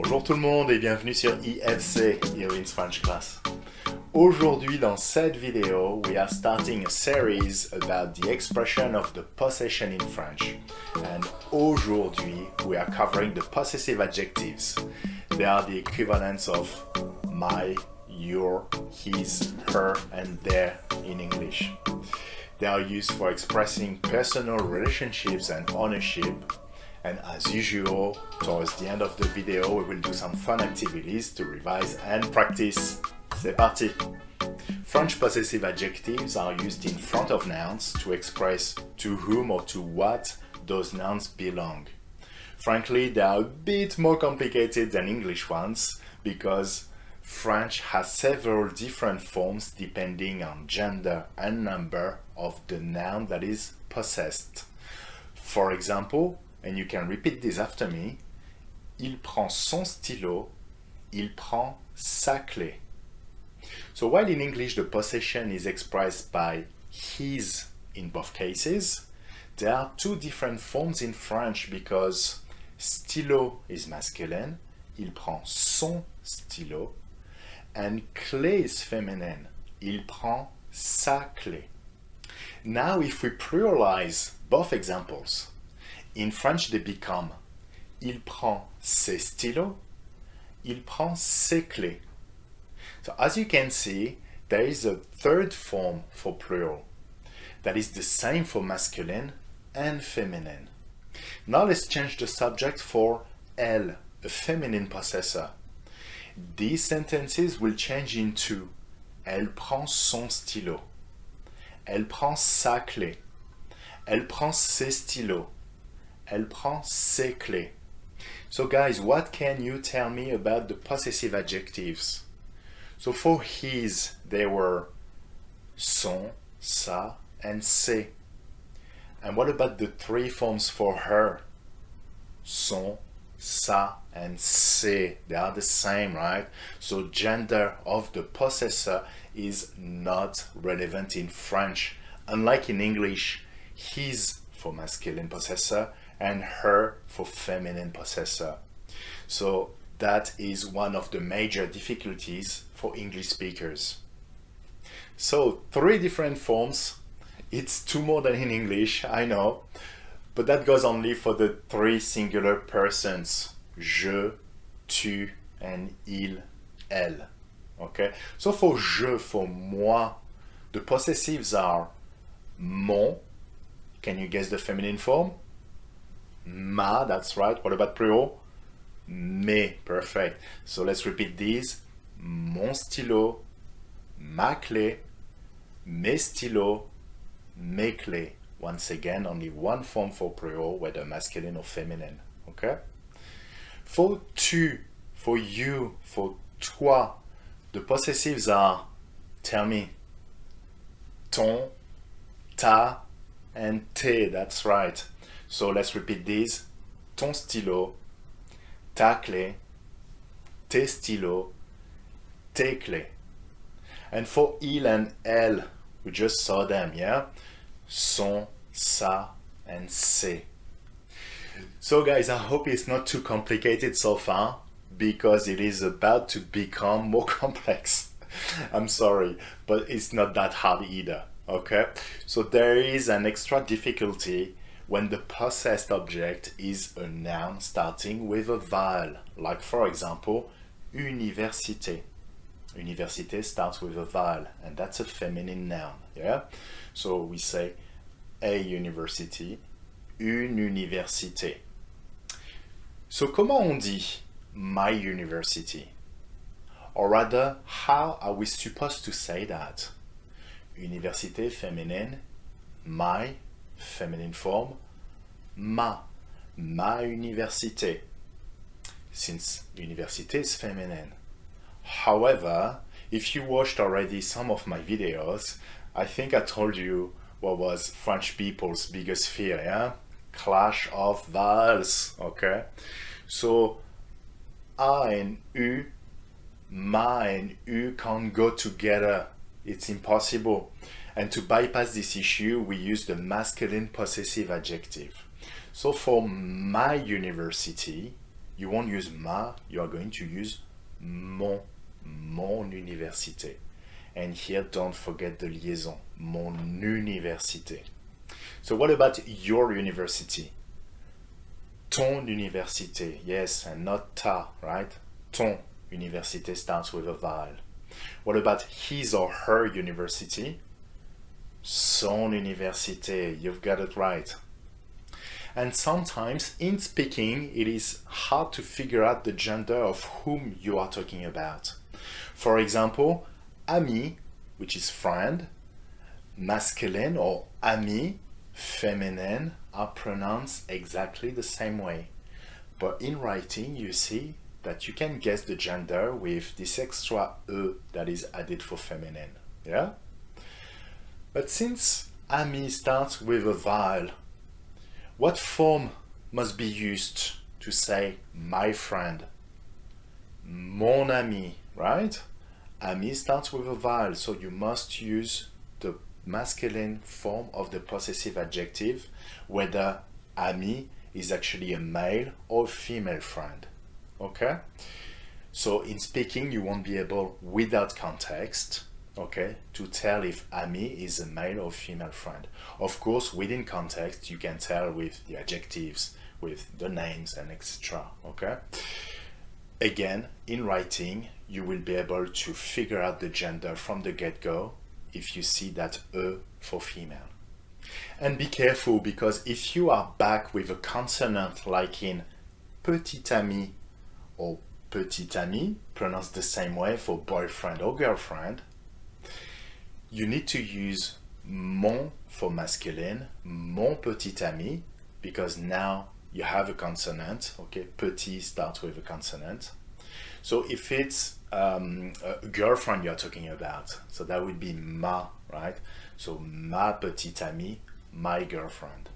Bonjour tout le monde et bienvenue sur IFC, Irwin's French Class. Aujourd'hui dans cette vidéo, we are starting a series about the expression of the possession in French. And aujourd'hui, we are covering the possessive adjectives. They are the equivalents of my, your, his, her, and their in English. They are used for expressing personal relationships and ownership. And as usual, towards the end of the video, we will do some fun activities to revise and practice. C'est parti! French possessive adjectives are used in front of nouns to express to whom or to what those nouns belong. Frankly, they are a bit more complicated than English ones because French has several different forms depending on gender and number of the noun that is possessed. For example, and you can repeat this after me, il prend son stylo, il prend sa clé. So while in English the possession is expressed by his in both cases, there are two different forms in French because stylo is masculine, il prend son stylo, and clé is feminine, il prend sa clé. Now if we pluralize both examples, in French they become il prend ses stylos, il prend ses clés. So as you can see, there is a third form for plural that is the same for masculine and feminine. Now let's change the subject for elle, a feminine possessor. These sentences will change into elle prend son stylo, elle prend sa clé, elle prend ses stylos, elle prend ses clés. So guys, what can you tell me about the possessive adjectives? So for his, they were son, sa, and ses. And what about the three forms for her? Son, sa, and ses. They are the same, right? So gender of the possessor is not relevant in French. Unlike in English, his for masculine possessor and her for feminine possessor. So that is one of the major difficulties for English speakers. So three different forms. It's two more than in English, I know, but that goes only for the three singular persons. Je, tu, and il, elle. Okay? So for je, for moi, the possessives are mon. Can you guess the feminine form? Ma, that's right. What about plural? Mes, perfect. So let's repeat these. Mon stylo, ma clé, mes stylos, mes clés. Once again, only one form for plural, whether masculine or feminine. Okay? For tu, for you, for toi, the possessives are, tell me, ton, ta, and tes, that's right. So let's repeat these. Ton stylo, ta clé, tes stylos, tes clés. And for il and elle, we just saw them, yeah? Son, sa, and ses. So guys, I hope it's not too complicated so far because it is about to become more complex. I'm sorry, but it's not that hard either, okay? So there is an extra difficulty when the possessed object is a noun starting with a vowel, like for example, université. Université starts with a vowel, and that's a feminine noun, yeah? So we say a university, une université. So comment on dit my university? Or rather, how are we supposed to say that? Université féminine, my feminine form, ma université, since université is feminine. However, if you watched already some of my videos, I think I told you what was French people's biggest fear, yeah? Clash of vowels, okay? So, A and U, ma and U can't go together. It's impossible. And to bypass this issue, we use the masculine possessive adjective. So for my university, you won't use ma, you are going to use mon université. And here, don't forget the liaison, mon université. So what about your university? Ton université, yes, and not ta, right? Ton université starts with a vowel. What about his or her university? Son université, you've got it right. And sometimes in speaking, it is hard to figure out the gender of whom you are talking about. For example, ami, which is friend, masculine, or ami, feminine, are pronounced exactly the same way. But in writing, you see that you can guess the gender with this extra e that is added for feminine. Yeah? But since ami starts with a vowel, what form must be used to say my friend? Mon ami, right? Ami starts with a vowel, so you must use the masculine form of the possessive adjective, whether ami is actually a male or female friend. Okay? So in speaking, you won't be able, without context, okay, to tell if ami is a male or female friend. Of course, within context, you can tell with the adjectives, with the names and etc. Okay? Again, in writing, you will be able to figure out the gender from the get-go if you see that e for female. And be careful, because if you are back with a consonant like in petit ami or petite amie, pronounced the same way for boyfriend or girlfriend, you need to use mon for masculine, mon petit ami, because now you have a consonant, okay? Petit starts with a consonant. So if it's a girlfriend you're talking about, so that would be ma, right? So ma petite amie, my girlfriend.